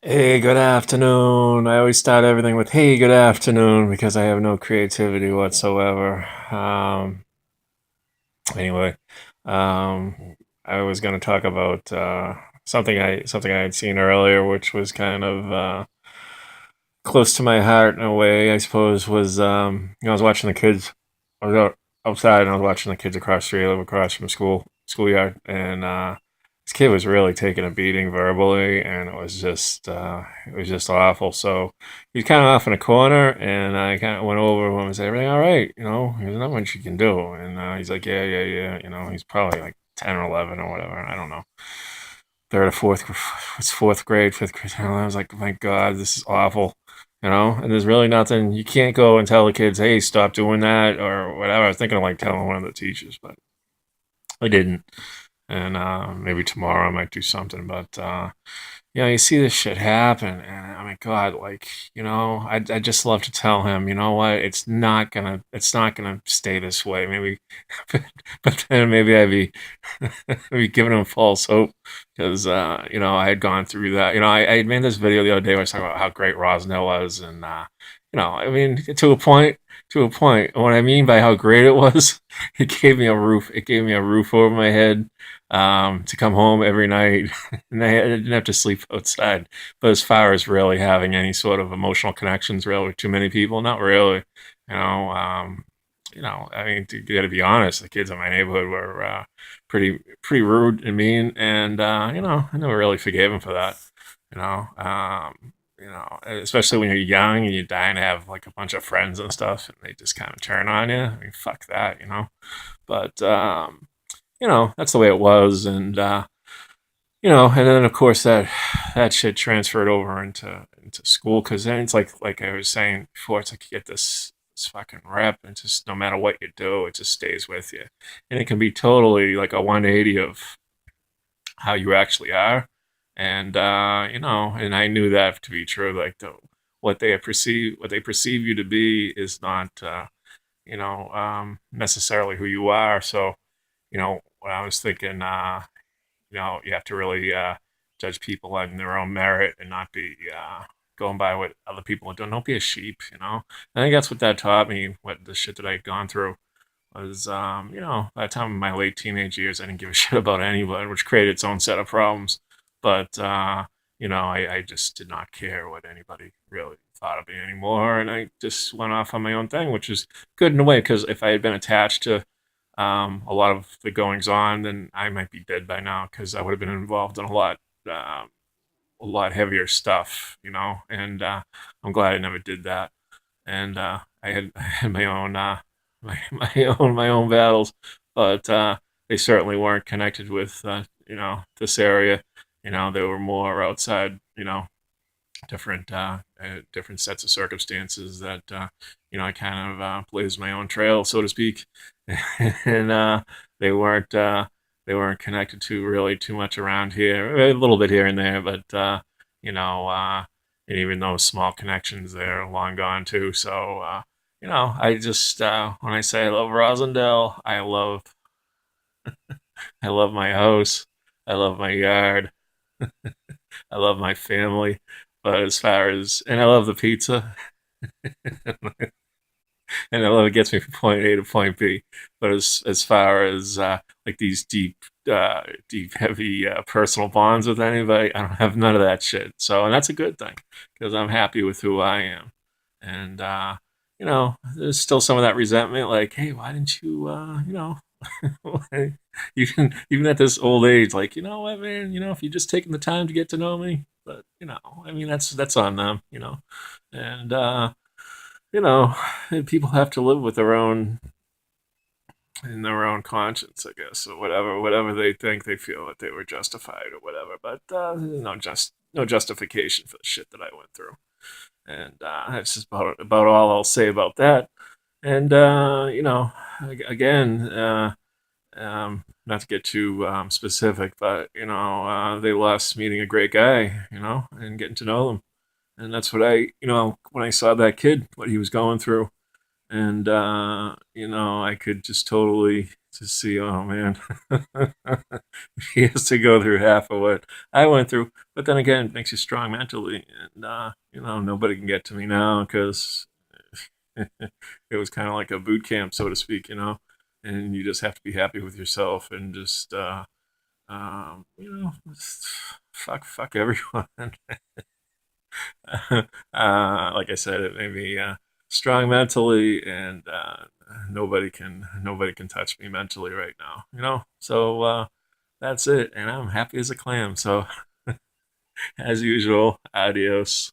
Hey, good afternoon. I always start everything with "Hey, good afternoon" because I have no creativity whatsoever. Anyway, I was going to talk about something I had seen earlier, which was kind of close to my heart in a way, I suppose. Was I was watching the kids. I was outside and I was watching the kids across the street, I live across from schoolyard, and this kid was really taking a beating verbally, and it was just awful. So he was kind of off in a corner, and I kind of went over to him and said, "Everything all right? There's not much you can do." And he's like, "Yeah, yeah, yeah." He's probably like 10 or 11 or whatever. I don't know, third or fourth. It's fourth grade, fifth grade. I was like, "My God, this is awful." And there's really nothing you can't go and tell the kids, "Hey, stop doing that," or whatever. I was thinking of like telling one of the teachers, but I didn't. And maybe tomorrow I might do something. But you see this shit happen, and I mean, God, like, I just love to tell him, you know what, it's not gonna stay this way. Maybe, but then maybe I'd be giving him false hope because I had gone through that. I had made this video the other day where I was talking about how great Rosnell was, and I mean, to a point. What I mean by how great it was, it gave me a roof. It gave me a roof over my head to come home every night, and I didn't have to sleep outside. But as far as really having any sort of emotional connections, really, with too many people, not really. You know, um, I mean, to got to be honest, the kids in my neighborhood were pretty rude and mean, and I never really forgave them for that. Especially when you're young and you're dying to have like a bunch of friends and stuff, and they just kind of turn on you. I mean, fuck that. But that's the way it was, and then of course that shit transferred over into school because then it's like I was saying before, it's like you get this fucking rep, and just no matter what you do, it just stays with you, and it can be totally like a 180 of how you actually are, and I knew that to be true. Like what they perceive you to be is not necessarily who you are. So when I was thinking. You have to really judge people on their own merit and not be going by what other people are doing. Don't be a sheep. I think that's what that taught me. What the shit that I had gone through was, by the time of my late teenage years, I didn't give a shit about anybody, which created its own set of problems. But I just did not care what anybody really thought of me anymore, and I just went off on my own thing, which is good in a way because if I had been attached to a lot of the goings on, then I might be dead by now because I would have been involved in a lot heavier stuff, And I'm glad I never did that. And I had my own my own battles, but they certainly weren't connected with this area. They were more outside. Different sets of circumstances that I kind of blazed my own trail, so to speak, and they weren't uh, they weren't connected to really too much around here. A little bit here and there, but you know, and even those small connections, they're long gone too. So I just when I say I love Rosendale, I love my house, I love my yard, I love my family. But as far as and I love the pizza, and I love it gets me from point A to point B. But as far as like these deep, heavy personal bonds with anybody, I don't have none of that shit. So, and that's a good thing because I'm happy with who I am. And there's still some of that resentment, like, hey, why didn't you, you can even at this old age, like, you know what, man, if you just taken the time to get to know me, but I mean, that's on them. And you know, people have to live with their own in their own conscience, I guess, or whatever they think they feel that they were justified or whatever. But no justification for the shit that I went through, and that's just about all I'll say about that. And again, not to get too specific, but they lost meeting a great guy, and getting to know them, and that's what when I saw that kid, what he was going through. and I could just totally just see, oh man, he has to go through half of what I went through. But then again, it makes you strong mentally, and nobody can get to me now because it was kind of like a boot camp, so to speak, and you just have to be happy with yourself and just just fuck everyone. Like I said, it made me strong mentally, and nobody can touch me mentally right now. So that's it, and I'm happy as a clam. So as usual, adios.